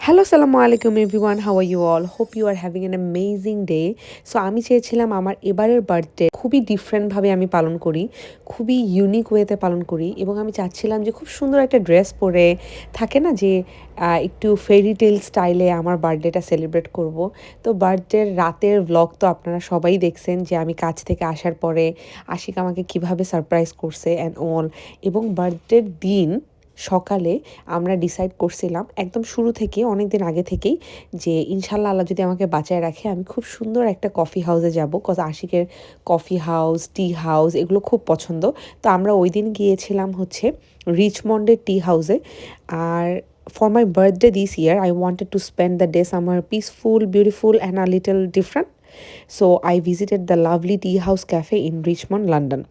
Hello, সালামু আলাইকুম everyone. How are you all? Hope you are having an amazing day. So আমি চেয়েছিলাম আমার এবারের বার্থডে খুবই ডিফারেন্টভাবে আমি পালন করি, খুবই ইউনিক ওয়েতে পালন করি এবং আমি চাচ্ছিলাম যে খুব সুন্দর একটা ড্রেস পরে থাকে না যে একটু ফেরি টেল স্টাইলে আমার বার্থডেটা সেলিব্রেট করব। তো বার্থডের রাতের ভ্লগ তো আপনারা সবাই দেখছেন যে আমি কাজ থেকে আসার পরে আশিক আমাকে কিভাবে সারপ্রাইজ করছে অ্যান্ড অল। এবং বার্থডের দিন সকালে আমরা ডিসাইড করছিলাম একদম শুরু থেকে অনেক দিন আগে থেকেই যে ইনশাল্লাহ আল্লাহ যদি আমাকে বাঁচায় রাখে আমি খুব সুন্দর একটা কফি হাউসে যাব, কজ আশিকের কফি হাউস, টি হাউস এগুলো খুব পছন্দ। তো আমরা ওই দিন গিয়েছিলাম হচ্ছে রিচমন্ডের টি হাউসে। আর for my birthday this year I wanted to spend the day somewhere peaceful, beautiful and a little different, so I visited the lovely tea house cafe in Richmond, London.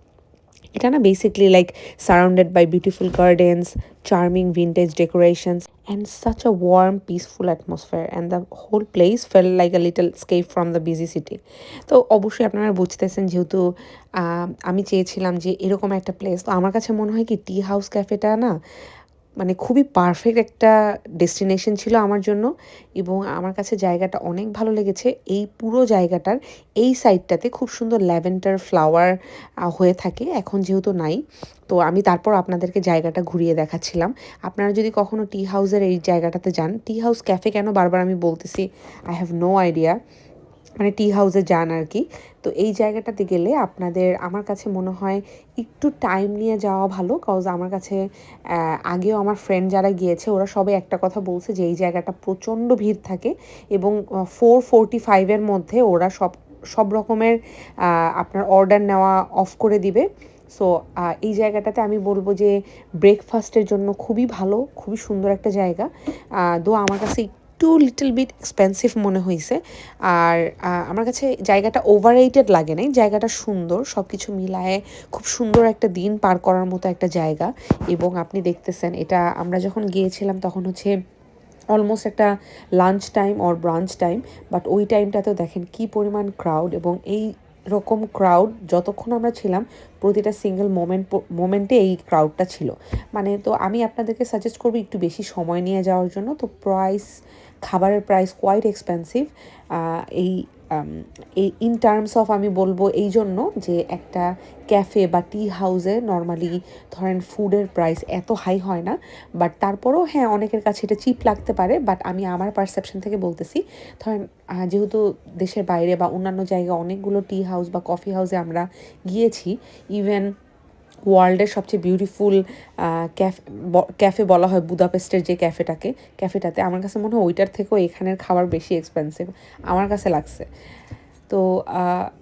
এটা না basically like surrounded by beautiful gardens, charming vintage decorations and such a warm peaceful atmosphere and the whole place fell like a little escape from the busy city. তো অবশ্যই আপনারা বুঝতেছেন যেহেতু আমি চেয়েছিলাম যে এরকম একটা প্লেস, তো আমার কাছে মনে হয় কি টি হাউস ক্যাফেটা না মানে খুবই পারফেক্ট একটা ডেস্টিনেশন ছিল আমার জন্য। এবং আমার কাছে জায়গাটা অনেক ভালো লেগেছে। এই পুরো জায়গাটার এই সাইডটাতে খুব সুন্দর ল্যাভেন্ডার ফ্লাওয়ার হয়ে থাকে, এখন যেহেতু নাই। তো আমি তারপর আপনাদেরকে জায়গাটা ঘুরিয়ে দেখাচ্ছিলাম। আপনারা যদি কখনো টি হাউসের এই জায়গাটাতে যান, টি হাউস ক্যাফে কেন বারবার আমি বলতেছি আই হ্যাভ নো আইডিয়া, মানে টি হাউসে যান আর কি। তো এই জায়গাটাতে গেলে আপনাদের আমার কাছে মনে হয় একটু টাইম নিয়ে যাওয়া ভালো, কজ আমার কাছে আগেও আমার ফ্রেন্ড যারা গিয়েছে ওরা সবাই একটা কথা বলছে যে এই জায়গাটা প্রচণ্ড ভিড় থাকে এবং 4:45-এর মধ্যে ওরা সব রকমের আপনার অর্ডার নেওয়া অফ করে দিবে। সো এই জায়গাটাতে আমি বলবো যে ব্রেকফাস্টের জন্য খুবই ভালো, খুবই সুন্দর একটা জায়গা। দো আমার কাছে একটু লিটল বিট এক্সপেন্সিভ মনে হয়েছে। আর আমার কাছে জায়গাটা ওভাররেটেড লাগে নাই, জায়গাটা সুন্দর, সব কিছু মিলায়ে খুব সুন্দর একটা দিন পার করার মতো একটা জায়গা। এবং আপনি দেখতেছেন এটা আমরা যখন গিয়েছিলাম তখন হচ্ছে অলমোস্ট একটা lunch time or branch time, but ওই টাইমটাতেও দেখেন কি পরিমাণ ক্রাউড। এবং এই রকম ক্রাউড যতক্ষণ আমরা ছিলাম প্রতিটা সিঙ্গেল মোমেন্টে এই ক্রাউডটা ছিল। মানে তো আমি আপনাদেরকে সাজেস্ট করবো একটু বেশি সময় নিয়ে যাওয়ার জন্য। তো খাবারের প্রাইস কোয়াইট এক্সপেন্সিভ। এই এই ইন টার্মস অফ আমি বলবো এই জন্য যে একটা ক্যাফে বা টি হাউসে নর্মালি ধরেন ফুডের প্রাইস এত হাই হয় না, বাট তারপরেও হ্যাঁ অনেকের কাছে এটা চিপ লাগতে পারে। বাট আমি আমার পারসেপশন থেকে বলতেছি, ধরেন যেহেতু দেশের বাইরে বা অন্যান্য জায়গায় অনেকগুলো টি হাউস বা কফি হাউসে আমরা গিয়েছি, ইভেন ওয়ার্ল্ডের সবচেয়ে বিউটিফুল ক্যাফে বলা হয় বুদাপেস্টের যে ক্যাফেটাতে আমার কাছে মনে হয় ওইটার থেকেও এখানের খাবার বেশি এক্সপেন্সিভ আমার কাছে লাগছে। তো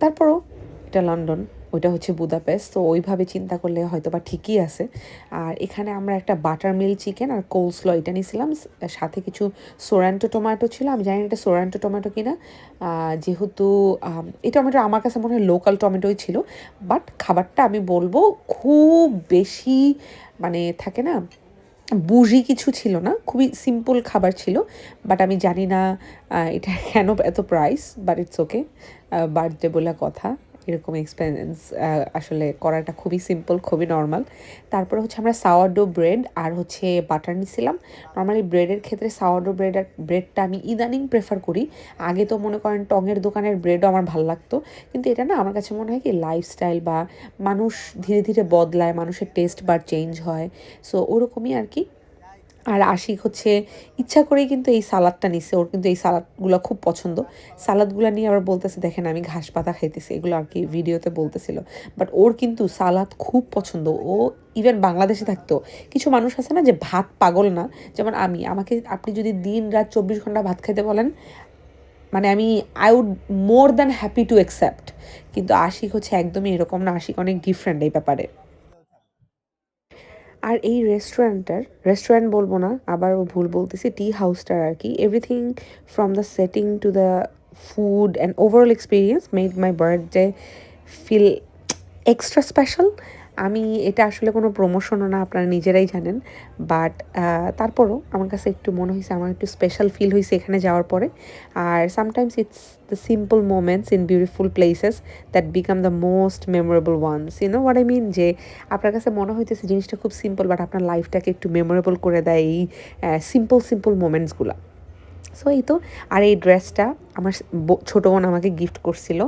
তারপরও এটা লন্ডন, ওইটা হচ্ছে বুদাপেস্ট, তো ওইভাবে চিন্তা করলে হয়তো বা ঠিকই আছে। আর এখানে আমরা একটা বাটার মিল চিকেন আর কোলস্ল এটা নিয়েছিলাম, সাথে কিছু সোরান্টো টমেটো ছিল। আমি জানি না এটা সোরান্টো টমেটো কিনা, যেহেতু এই টমেটো আমার কাছে মনে হয় লোকাল টমেটোই ছিল। বাট খাবারটা আমি বলবো খুব বেশি মানে থাকে না বুঝি কিছু ছিল না, খুবই সিম্পল খাবার ছিল। বাট আমি জানি না এটা কেন এত price, but it's okay, birthday বলে কথা, এরকম এক্সপেরিয়েন্স আসলে করাটা খুবই সিম্পল, খুবই নর্মাল। তারপরে হচ্ছে আমরা সাওয়ারডো ব্রেড আর হচ্ছে বাটার নিছিলাম। নর্মালি ব্রেডের ক্ষেত্রে সাওয়ারডো ব্রেডটা আমি ইদানিং প্রেফার করি। আগে তো মনে করেন টঙের দোকানের ব্রেডও আমার ভালো লাগতো, কিন্তু এটা না আমার কাছে মনে হয় কি লাইফস্টাইল বা মানুষ ধীরে ধীরে বদলায়, মানুষের টেস্ট বার চেঞ্জ হয়। সো ওরকমই আর কি। আর আশিক হচ্ছে ইচ্ছা করেই কিন্তু এই সালাদটা নিছে, ওর কিন্তু এই সালাদগুলো খুব পছন্দ। সালাদগুলো নিয়ে আবার বলতেছে দেখেন আমি ঘাস পাতা খাইতেছি, এগুলো আর কি ভিডিওতে বলতেছিল। বাট ওর কিন্তু সালাদ খুব পছন্দ। ও ইভেন বাংলাদেশে থাকতো, কিছু মানুষ আছে না যে ভাত পাগল না, যেমন আমাকে আপনি যদি দিন রাত 24 ঘন্টা ভাত খাইতে বলেন, মানে আমি I would more than happy to accept. কিন্তু আশিক হচ্ছে একদমই এরকম না, আশিক অনেক ডিফারেন্ট এই ব্যাপারে। আর এই রেস্টুরেন্ট বলবো না, আবার ভুল বলতেছি, টি হাউসটার আর কি everything from the setting to the food and overall experience made my birthday feel extra special. আমি এটা আসলে কোনো প্রমোশনও না, আপনারা নিজেরাই জানেন। বাট তারপরও আমার কাছে একটু মনে হয়েছে, আমার একটু স্পেশাল ফিল হয়েছে এখানে যাওয়ার পরে। আর sometimes it's the simple moments in beautiful places that become the most memorable ones, you know what I mean. যে আপনার কাছে মনে হইতেছে জিনিসটা খুব সিম্পল, বাট আপনার লাইফটাকে একটু মেমোরেবল করে দেয় এই সিম্পল মোমেন্টসগুলো। সো এই তো। আর এই ড্রেসটা আমার ছোটো বোন আমাকে গিফট করছিল।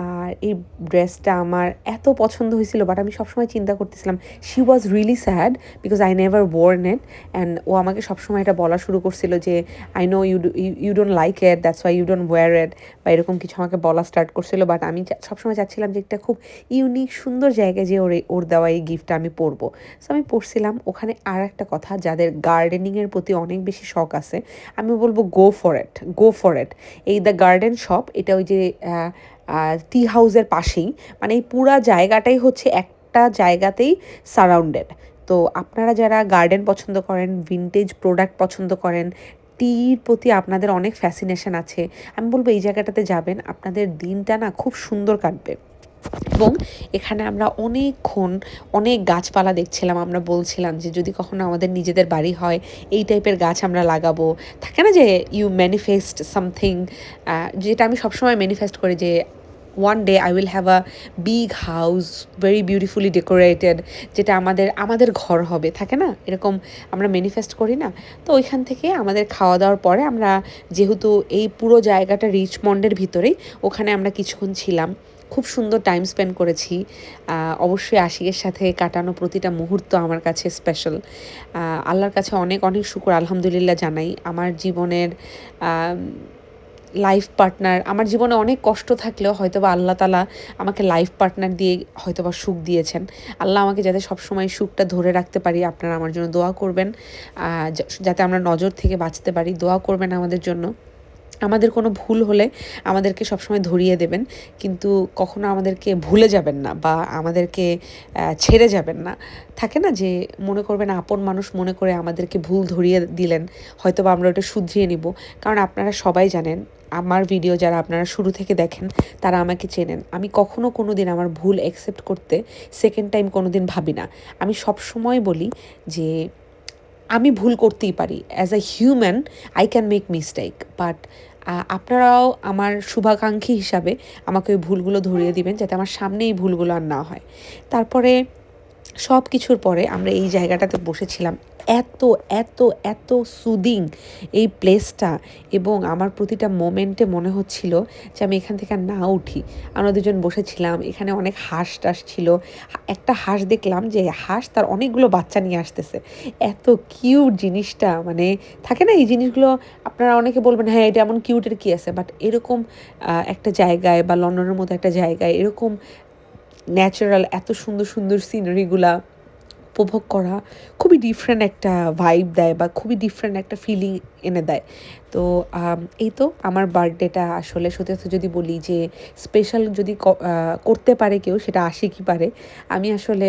আর এই ড্রেসটা আমার এত পছন্দ হয়েছিল, বাট আমি সবসময় চিন্তা করতেছিলাম, she was really sad because I never worn it. And ও আমাকে সবসময় এটা বলা শুরু করছিল যে I know you don't like it, that's why you don't wear it, বা এরকম কিছু আমাকে বলা স্টার্ট করছিল। বাট আমি সবসময় চাচ্ছিলাম যে একটা খুব ইউনিক সুন্দর জায়গায় যে ওর দেওয়া এই গিফটটা আমি পরবো। সো আমি পরছিলাম। ওখানে আর একটা কথা, যাদের গার্ডেনিংয়ের প্রতি অনেক বেশি শখ আছে, আমি বলবো go for it, go for it. এই দ্য গার্ডেন শপ, এটা ওই যে টি হাউসের পাশেই, মানে এই পুরা জায়গাটাই হচ্ছে একটা জায়গাতেই সারাউন্ডেড। তো আপনারা যারা গার্ডেন পছন্দ করেন, ভিনটেজ প্রোডাক্ট পছন্দ করেন, টির প্রতি আপনাদের অনেক ফ্যাসিনেশন আছে, আমি বলবো এই জায়গাটাতে যাবেন, আপনাদের দিনটা না খুব সুন্দর কাটবে। এবং এখানে আমরা অনেকক্ষণ অনেক গাছপালা দেখছিলাম। আমরা বলছিলাম যে যদি কখনো আমাদের নিজেদের বাড়ি হয়, এই টাইপের গাছ আমরা লাগাবো। থাকে না যে ইউ ম্যানিফেস্ট সামথিং, যেটা আমি সবসময় ম্যানিফেস্ট করি যে one day I will have a big house, very beautifully decorated, যেটা আমাদের আমাদের ঘর হবে। থাকে না এরকম, আমরা ম্যানিফেস্ট করি না? তো ওইখান থেকে আমাদের খাওয়া দাওয়ার পরে আমরা, যেহেতু এই পুরো জায়গাটা রিচমন্ডের ভিতরেই, ওখানে আমরা কিছুক্ষণ ছিলাম, খুব সুন্দর টাইম স্পেন্ড করেছি। অবশ্যই আশিকের সাথে কাটানো প্রতিটা মুহূর্ত আমার কাছে স্পেশাল। আল্লাহর কাছে অনেক অনেক শুকর আলহামদুলিল্লাহ জানাই। আমার জীবনের লাইফ পার্টনার, আমার জীবনে অনেক কষ্ট থাকলেও হয়তোবা আল্লাহ তালা আমাকে লাইফ পার্টনার দিয়ে হয়তোবা সুখ দিয়েছেন। আল্লাহ আমাকে যাতে সবসময় সুখটা ধরে রাখতে পারি, আপনারা আমার জন্য দোয়া করবেন। যাতে আমরা নজর থেকে বাঁচতে পারি, দোয়া করবেন আমাদের জন্য। আমাদের কোনো ভুল হলে আমাদেরকে সবসময় ধরিয়ে দেবেন, কিন্তু কখনো আমাদেরকে ভুলে যাবেন না বা আমাদেরকে ছেড়ে যাবেন না। থাকে না যে মনে করবেন আপন মানুষ মনে করে আমাদেরকে ভুল ধরিয়ে দিলেন, হয়তো বা আমরা ওটা শুধরিয়ে নিব। কারণ আপনারা সবাই জানেন, আমার ভিডিও যারা আপনারা শুরু থেকে দেখেন তারা আমাকে চেনেন, আমি কখনো কোনো দিন আমার ভুল অ্যাকসেপ্ট করতে সেকেন্ড টাইম কোনো দিন ভাবি না। আমি সব সময় বলি যে আমি ভুল করতেই পারি, as a human I can make mistake, but আপনারাও আমার শুভাকাঙ্ক্ষী হিসাবে আমাকে ওই ভুলগুলো ধরিয়ে দিবেন, যাতে আমার সামনে এই ভুলগুলো আর না হয়। তারপরে সব কিছুর পরে আমরা এই জায়গাটাতে বসেছিলাম। এত এত এত সুদিং এই প্লেসটা, এবং আমার প্রতিটা মোমেন্টে মনে হচ্ছিল যে আমি এখান থেকে আর না উঠি। আমরা দুজন বসেছিলাম, এখানে অনেক হাঁস টাস ছিল। একটা হাঁস দেখলাম যে হাঁস তার অনেকগুলো বাচ্চা নিয়ে আসতেছে। এত কিউট জিনিসটা, মানে থাকে না এই জিনিসগুলো, আপনারা অনেকে বলবেন হ্যাঁ এটা এমন কিউটের কী আছে, বাট এরকম একটা জায়গায় বা লন্ডনের মতো একটা জায়গায় এরকম ন্যাচারাল এত সুন্দর সুন্দর সিনারিগুলা উপভোগ করা খুবই ডিফারেন্ট একটা ভাইব দেয়, বা খুবই ডিফারেন্ট একটা ফিলিং এনে দেয়। তো এই তো আমার বার্থডেটা আসলে সত্যি কথা যদি বলি যে স্পেশাল যদি করতে পারে কেউ, সেটা আশিকই পারে। আমি আসলে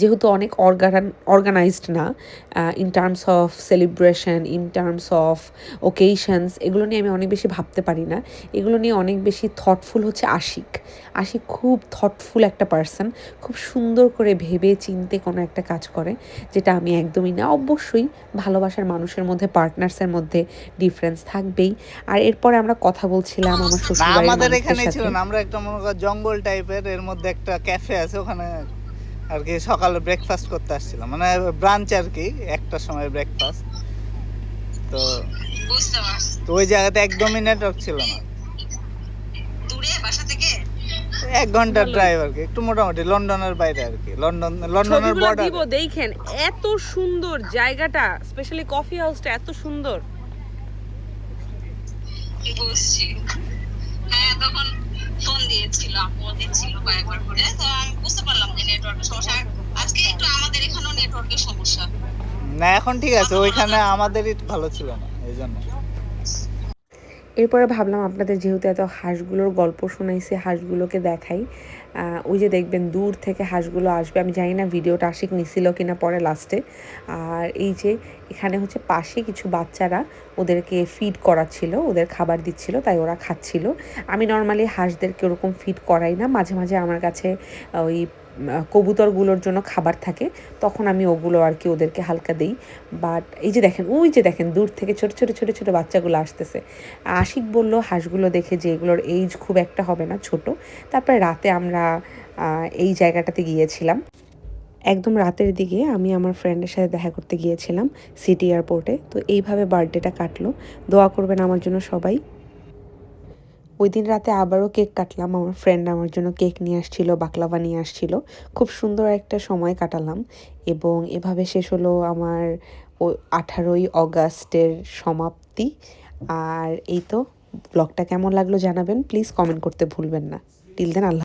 যেহেতু অনেক অর্গানাইজড না, in terms of celebration, in terms of occasions, এগুলো নিয়ে আমি অনেক বেশি ভাবতে পারি না। এগুলো নিয়ে অনেক বেশি থটফুল হচ্ছে আশিক। আশিক খুব থটফুল একটা পার্সন, খুব সুন্দর করে ভেবে চিনতে কোনো একটা কাজ করে, যেটা আমি একদমই না। অবশ্যই ভালোবাসার মানুষের মধ্যে, পার্টনার্সের মধ্যে ডিফারেন্স থাকবেই। আর এরপরে আমরা কথা বলছিলাম আমার শ্বশুরবাড়ির আমাদের মানুষদের এখানে ছিল সাথে। না, আমরা একটা মনে করো জঙ্গল টাইপের, এর মধ্যে একটা ক্যাফে আছে, ওখানে আর কি সকালে ব্রেকফাস্ট করতে আসছিলাম, মানে ব্রাঞ্চ আর কি, একটা সময় ব্রেকফাস্ট। তো তো ওই জায়গাতে একদমই নেটওয়ার্ক ছিল না। দূরে বাসা থেকে 1 ঘন্টার ড্রাইভ আর কি, একটু মোটামুটি লন্ডনের বাইরে আর কি, লন্ডনের বর্ডার। দিব দেখেন এত সুন্দর জায়গাটা, স্পেশালি কফি হাউসটা এত সুন্দর। বুঝছি। হ্যাঁ তখন ফোন দিয়েছিল, আপু দিচ্ছিল কয়েকবার করে, তো আমি বুঝতে পারলাম যে নেটওয়ার্কের সমস্যা। আজকে একটু আমাদের এখানেও নেটওয়ার্কের সমস্যা। না এখন ঠিক আছে, ওইখানে আমাদেরই ভালো ছিল না এই জন্য। এরপরে ভাবলাম আপনাদের যেহেতু এত হাঁসগুলোর গল্প শোনাইছে, হাঁসগুলোকে দেখাই। ওই যে দেখবেন দূর থেকে হাঁসগুলো আসবে, আমি জানি না ভিডিওটা আশিক নিছিল কিনা পরে লাস্টে। আর এই যে এখানে হচ্ছে পাশে কিছু বাচ্চারা ওদেরকে ফিড করাচ্ছিল, ওদের খাবার দিচ্ছিল, তাই ওরা খাচ্ছিল। আমি নর্মালি হাঁসদেরকে ওরকম ফিড করাই না, মাঝে মাঝে আমার কাছে ওই কবুতরগুলোর জন্য খাবার থাকে, তখন আমি ওগুলো আর কি ওদেরকে হালকা দিই। বাট এই যে দেখেন, ওই যে দেখেন দূর থেকে ছোটো ছোটো ছোটো ছোটো বাচ্চাগুলো আসতেছে। আশিক বলল হাঁসগুলো দেখে যে এগুলোর এইজ খুব একটা হবে না, ছোট। তারপরে রাতে আমরা এই জায়গাটাতে গিয়েছিলাম। একদম রাতের দিকে আমি আমার ফ্রেন্ডের সাথে দেখা করতে গিয়েছিলাম সিটি এয়ারপোর্টে। তো এইভাবে বার্থডেটা কাটলো। দোয়া করবেন আমার জন্য সবাই। ওই দিন রাতে আবারও কেক কাটলাম। আমার ফ্রেন্ড আমার জন্য কেক নিয়ে আসছিল, বাকলাভা নিয়ে আসছিল। খুব সুন্দর একটা সময় কাটালাম এবং এভাবে শেষ হলো আমার ও 18ই অগাস্টের সমাপ্তি। আর এই তো ব্লগটা কেমন লাগলো জানাবেন। প্লিজ কমেন্ট করতে ভুলবেন না। টিল দেন আল্লাহ